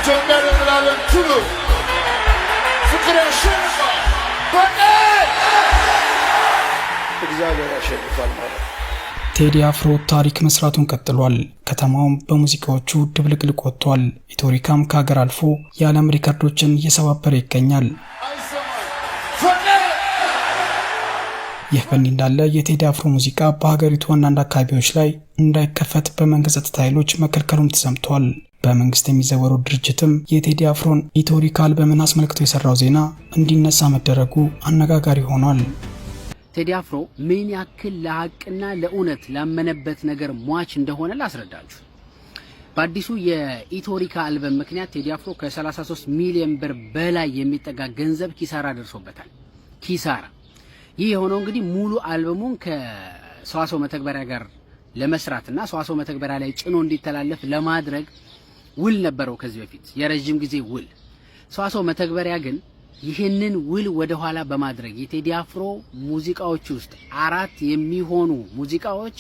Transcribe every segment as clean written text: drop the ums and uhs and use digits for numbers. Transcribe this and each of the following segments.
ኢትዮጵያ ለዘላለም ትኑር። ፍቅር ያሸንፋል። እግዚአብሔር ያሸንፋል ማለት ነው። ቴዲ አፍሮ ታሪክ መስራቱን ቀጥሏል። ከተማውም በሙዚቃዎቹ ድብልቅልቅ ወጥቷል። ኢትዮሪካም ከሀገር አልፎ የዓለም ሪከርዶችን እየሰባበረ ይገኛል። ይህ በእንዲህ እንዳለ የቴዲ አፍሮ ሙዚቃ በሀገሪቱ አንዳንድ አካባቢዎች ላይ እንዳይከፈት በመንግስት ጸጥታ ኃይሎች መከልከሉም ተሰምቷል። በመንግስት የሚዘወረው ድርጅትም የቴዲ አፍሮን ኢትዮሪካ አልበምን አስመልክቶ የሰራው ዜና እንዲነሳ መደረጉ አነጋጋሪ ሆኗል። ቴዲ አፍሮ ምን ያክል ለሐቅና ለእውነት ላመነበት ነገር ሟች እንደሆነ ላስረዳችሁ። በአዲሱ የኢትዮሪካ አልበም ምክንያት ቴዲ አፍሮ ከ33 ሚሊዮን ብር በላይ የሚጠጋ ገንዘብ ኪሳራ ደርሶበታል። ኪሳራ ይህ የሆነው እንግዲህ ሙሉ አልበሙን ከሰዋሰው መተግበሪያ ጋር ለመስራትና ሰዋሰው መተግበሪያ ላይ ጭኖ እንዲተላለፍ ለማድረግ ውል ነበረው ከዚህ በፊት የረጅም ጊዜ ውል። ሰዋሰው መተግበሪያ ግን ይህንን ውል ወደ ኋላ በማድረግ የቴዲ አፍሮ ሙዚቃዎች ውስጥ 4 የሚሆኑ ሙዚቃዎች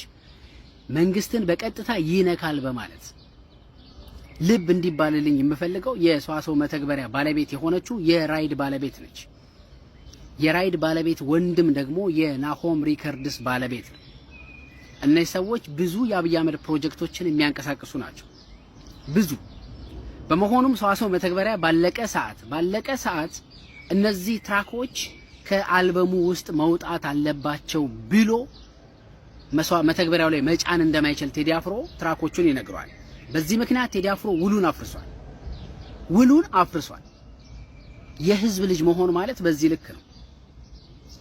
መንግስትን በቀጥታ ይነካል በማለት ልብ እንዲባልልኝ የምፈልገው የሰዋሰው መተግበሪያ ባለቤት የሆነችው የራይድ ባለቤት ነች። የራይድ ባለቤት ወንድም ደግሞ የናሆም ሪከርድስ ባለቤት ነው። እነዚህ ሰዎች ብዙ የአብይ አህመድ ፕሮጀክቶችን የሚያንቀሳቅሱ ናቸው። ብዙ በመሆኑም ሰዋሰው መተግበሪያ ባለቀ ሰዓት እነዚህ ትራኮች ከአልበሙ ውስጥ መውጣት አለባቸው ብሎ መተግበሪያው ላይ መጫን እንደማይችል ቴዲ አፍሮ ትራኮቹን ይነግረዋል። በዚህ ምክንያት ቴዲ አፍሮ ውሉን አፍርሷል። የህዝብ ልጅ መሆን ማለት በዚህ ልክ ነው።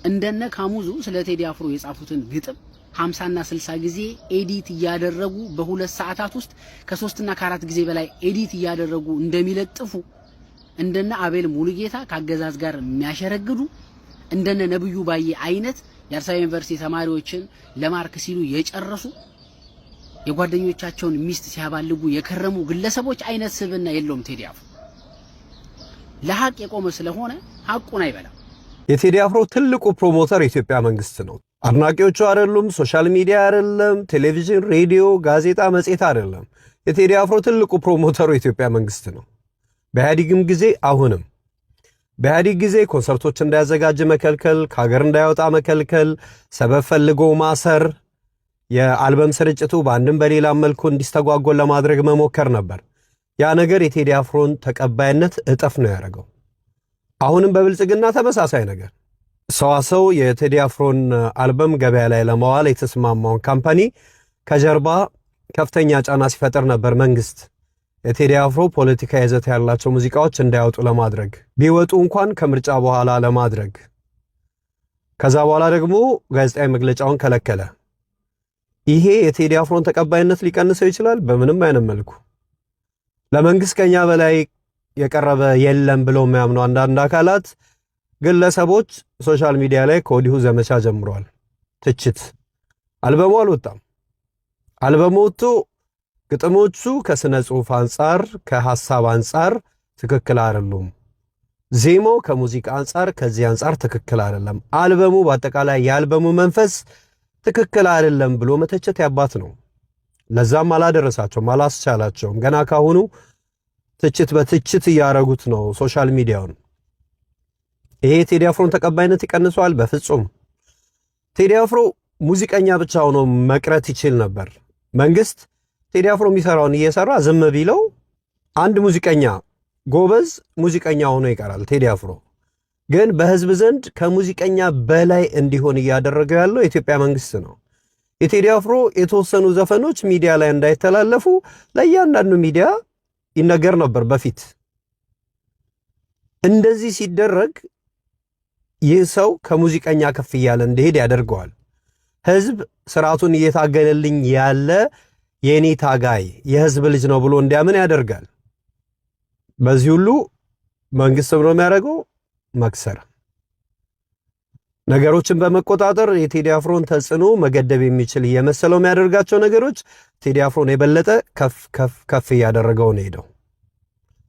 እንደነ ካሙዙ ስለ ቴዲ አፍሮ የጻፉትን ግጥም 50 እና 60 ጊዜ ኤዲት እያደረጉ በ2 ሰዓታት ውስጥ ከ3 እና ከ4 ጊዜ በላይ ኤዲት እያደረጉ እንደሚለጥፉ እንደነ አቤል ሙሉጌታ ካገዛዝ ጋር የሚያሸረግዱ እንደነ ነብዩ ባዬ አይነት የአዲስ አበባ ዩኒቨርሲቲ ተማሪዎችን ለማርክ ሲሉ የጨረሱ የጓደኞቻቸውን ሚስት ሲያባልጉ የከረሙ ግለሰቦች አይነት ስብዕና የለውም ቴዲ አፍሮ። ለሐቅ የቆመ ስለሆነ ሐቁን አይበላም። የቴዲ አፍሮ ትልቁ ፕሮሞተር የኢትዮጵያ መንግስት ነው። አድናቂዎቹ አይደሉም፣ ሶሻል ሚዲያ አይደለም፣ ቴሌቪዥን፣ ሬዲዮ፣ ጋዜጣ፣ መጽሔት አይደለም። የቴዲ አፍሮ ትልቁ ፕሮሞተሩ የኢትዮጵያ መንግስት ነው። በኢህአዴግም ጊዜ አሁንም በኢህአዴግ ጊዜ ኮንሰርቶች እንዳያዘጋጅ መከልከል፣ ከሀገር እንዳይወጣ መከልከል፣ ሰበብ ፈልጎ ማሰር፣ የአልበም ስርጭቱ በአንድም በሌላ መልኩ እንዲስተጓጎል ለማድረግ መሞከር ነበር። ያ ነገር የቴዲ አፍሮን ተቀባይነት እጥፍ ነው ያደረገው። አሁንም በብልጽግና ተመሳሳይ ነገር። ሰዋሰው የቴዲ አፍሮን አልበም ገበያ ላይ ለማዋል የተስማማውን ካምፓኒ ከጀርባ ከፍተኛ ጫና ሲፈጥር ነበር መንግስት። የቴዲ አፍሮ ፖለቲካ ይዘት ያላቸው ሙዚቃዎች እንዳይወጡ ለማድረግ ቢወጡ እንኳን ከምርጫ በኋላ ለማድረግ። ከዛ በኋላ ደግሞ ጋዜጣዊ መግለጫውን ከለከለ። ይሄ የቴዲ አፍሮን ተቀባይነት ሊቀንሰው ይችላል? በምንም አይነት መልኩ። ለመንግስት ከኛ በላይ የቀረበ የለም ብለው የሚያምኑ አንዳንድ አካላት፣ ግለሰቦች ሶሻል ሚዲያ ላይ ከወዲሁ ዘመቻ ጀምረዋል። ትችት። አልበሙ አልወጣም። አልበሙ ወጥቶ ግጥሞቹ ከስነ ጽሑፍ አንጻር ከሐሳብ አንጻር ትክክል አይደሉም። ዜማው ከሙዚቃ አንጻር ከዚህ አንጻር ትክክል አይደለም። አልበሙ በአጠቃላይ የአልበሙ መንፈስ ትክክል አይደለም ብሎ መተቸት ያባት ነው። ለዛም አላደረሳቸውም፣ አላስቻላቸውም። ገና ካሁኑ ትችት በትችት እያረጉት ነው ሶሻል ሚዲያውን። ይሄ ቴዲ አፍሮን ተቀባይነት ይቀንሷል? በፍጹም። ቴዲ አፍሮ ሙዚቀኛ ብቻ ሆኖ መቅረት ይችል ነበር። መንግስት ቴዲ አፍሮ የሚሰራውን እየሰራ ዝም ቢለው አንድ ሙዚቀኛ ጎበዝ ሙዚቀኛ ሆኖ ይቀራል። ቴዲ አፍሮ ግን በህዝብ ዘንድ ከሙዚቀኛ በላይ እንዲሆን እያደረገው ያለው የኢትዮጵያ መንግስት ነው። የቴዲ አፍሮ የተወሰኑ ዘፈኖች ሚዲያ ላይ እንዳይተላለፉ ለእያንዳንዱ ሚዲያ ይነገር ነበር በፊት። እንደዚህ ሲደረግ ይህ ሰው ከሙዚቀኛ ከፍ እያለ እንዲሄድ ያደርገዋል። ህዝብ ስርዓቱን እየታገለልኝ ያለ የኔ ታጋይ የህዝብ ልጅ ነው ብሎ እንዲያምን ያደርጋል። በዚህ ሁሉ መንግስት ብሎ የሚያደርገው መክሰር፣ ነገሮችን በመቆጣጠር የቴዲ አፍሮን ተጽዕኖ መገደብ የሚችል እየመሰለው የሚያደርጋቸው ነገሮች ቴዲ አፍሮን የበለጠ ከፍ እያደረገው ነው ሄደው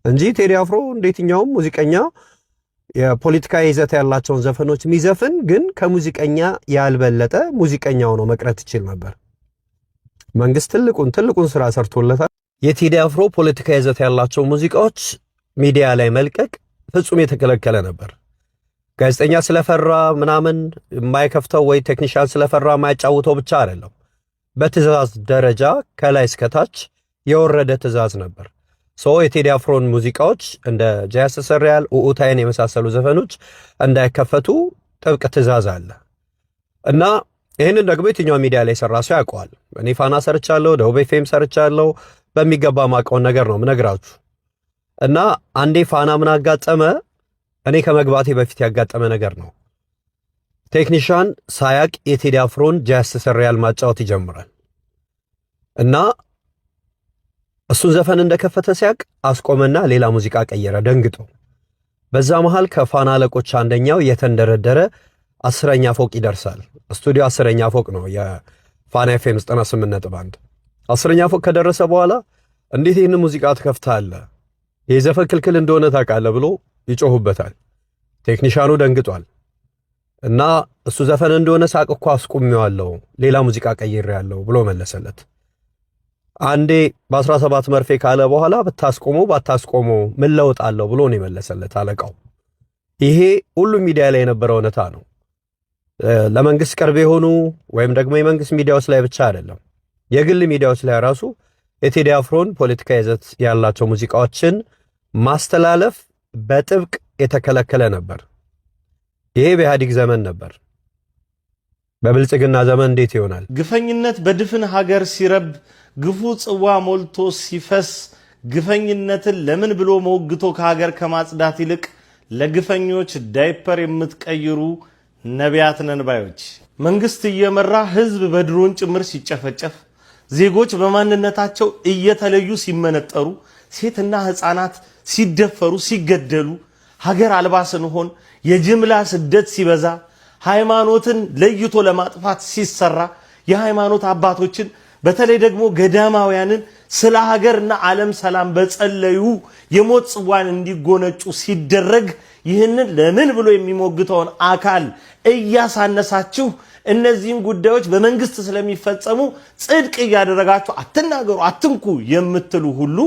እንጂ ቴዲ አፍሮ እንደየትኛውም ሙዚቀኛ የፖለቲካ ይዘት ያላቸውን ዘፈኖች የሚዘፍን ግን ከሙዚቀኛ ያልበለጠ ሙዚቀኛ ሆኖ መቅረት ይችል ነበር። መንግስት ትልቁን ስራ ሰርቶለታል። የቴዲ አፍሮ ፖለቲካ ይዘት ያላቸው ሙዚቃዎች ሚዲያ ላይ መልቀቅ ፍጹም የተከለከለ ነበር። ጋዜጠኛ ስለፈራ ምናምን የማይከፍተው ወይ ቴክኒሻን ስለፈራ የማይጫወተው ብቻ አይደለም። በትዕዛዝ ደረጃ ከላይ እስከታች የወረደ ትዕዛዝ ነበር። የቴዲ አፍሮን ሙዚቃዎች እንደ ጃያስ ሪያል ኡኡታይን የመሳሰሉ ዘፈኖች እንዳይከፈቱ ጥብቅ ትዕዛዝ አለ እና ይህንን ደግሞ የትኛው ሚዲያ ላይ ሰራ ሰው ያውቀዋል። እኔ ፋና ሰርቻለሁ፣ ደቡብ ኤፍኤም ሰርቻለሁ። በሚገባ ማውቀውን ነገር ነው ምነግራችሁ። እና አንዴ ፋና ምን አጋጠመ፣ እኔ ከመግባቴ በፊት ያጋጠመ ነገር ነው። ቴክኒሻን ሳያቅ የቴዲ አፍሮን ጃያስ ሪያል ማጫወት ይጀምራል እና እሱን ዘፈን እንደከፈተ ሲያቅ አስቆመና ሌላ ሙዚቃ ቀየረ ደንግጦ። በዛ መሃል ከፋና አለቆች አንደኛው የተንደረደረ 10ኛ ፎቅ ይደርሳል። ስቱዲዮ 10ኛ ፎቅ ነው የፋና ኤፍኤም 98.1። 10ኛ ፎቅ ከደረሰ በኋላ እንዴት ይህን ሙዚቃ ትከፍታለህ? ይህ ዘፈን ክልክል እንደሆነ ታውቃለህ ብሎ ይጮሁበታል። ቴክኒሻኑ ደንግጧል እና እሱ ዘፈን እንደሆነ ሳቅ እኮ አስቁሜዋለሁ፣ ሌላ ሙዚቃ ቀይሬያለሁ ብሎ መለሰለት። አንዴ በ17 መርፌ ካለ በኋላ ብታስቆመው ባታስቆመው ምን ለውጥ አለው ብሎ ነው የመለሰለት አለቃው። ይሄ ሁሉም ሚዲያ ላይ የነበረ እውነታ ነው። ለመንግስት ቅርብ የሆኑ ወይም ደግሞ የመንግስት ሚዲያዎች ላይ ብቻ አይደለም፣ የግል ሚዲያዎች ላይ ራሱ የቴዲ አፍሮን ፖለቲካ ይዘት ያላቸው ሙዚቃዎችን ማስተላለፍ በጥብቅ የተከለከለ ነበር። ይሄ በኢህአዴግ ዘመን ነበር። በብልጽግና ዘመን እንዴት ይሆናል? ግፈኝነት በድፍን ሀገር ሲረብ ግፉ ጽዋ ሞልቶ ሲፈስ ግፈኝነትን ለምን ብሎ ሞግቶ ከሀገር ከማጽዳት ይልቅ ለግፈኞች ዳይፐር የምትቀይሩ ነቢያት ነን ባዮች። መንግስት እየመራ ህዝብ በድሮን ጭምር ሲጨፈጨፍ፣ ዜጎች በማንነታቸው እየተለዩ ሲመነጠሩ፣ ሴትና ህፃናት ሲደፈሩ ሲገደሉ፣ ሀገር አልባ ስንሆን የጅምላ ስደት ሲበዛ፣ ሃይማኖትን ለይቶ ለማጥፋት ሲሰራ፣ የሃይማኖት አባቶችን በተለይ ደግሞ ገዳማውያንን ስለ ሀገርና ዓለም ሰላም በጸለዩ የሞት ጽዋን እንዲጎነጩ ሲደረግ ይህንን ለምን ብሎ የሚሞግተውን አካል እያሳነሳችሁ እነዚህን ጉዳዮች በመንግስት ስለሚፈጸሙ ጽድቅ እያደረጋችሁ አትናገሩ አትንኩ የምትሉ ሁሉ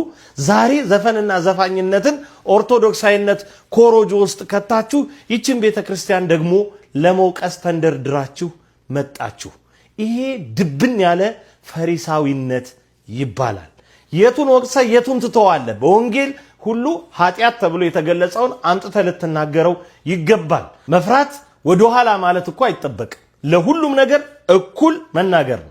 ዛሬ ዘፈንና ዘፋኝነትን ኦርቶዶክሳዊነት ኮሮጆ ውስጥ ከታችሁ ይችን ቤተክርስቲያን ደግሞ ለመውቀስ ተንደርድራችሁ መጣችሁ። ይሄ ድብን ያለ ፈሪሳዊነት ይባላል። የቱን ወቅሰ የቱን ትተዋለ? በወንጌል ሁሉ ኃጢአት ተብሎ የተገለጸውን አምጥተ ልትናገረው ይገባል። መፍራት ወደ ኋላ ማለት እኮ አይጠበቅ። ለሁሉም ነገር እኩል መናገር ነው።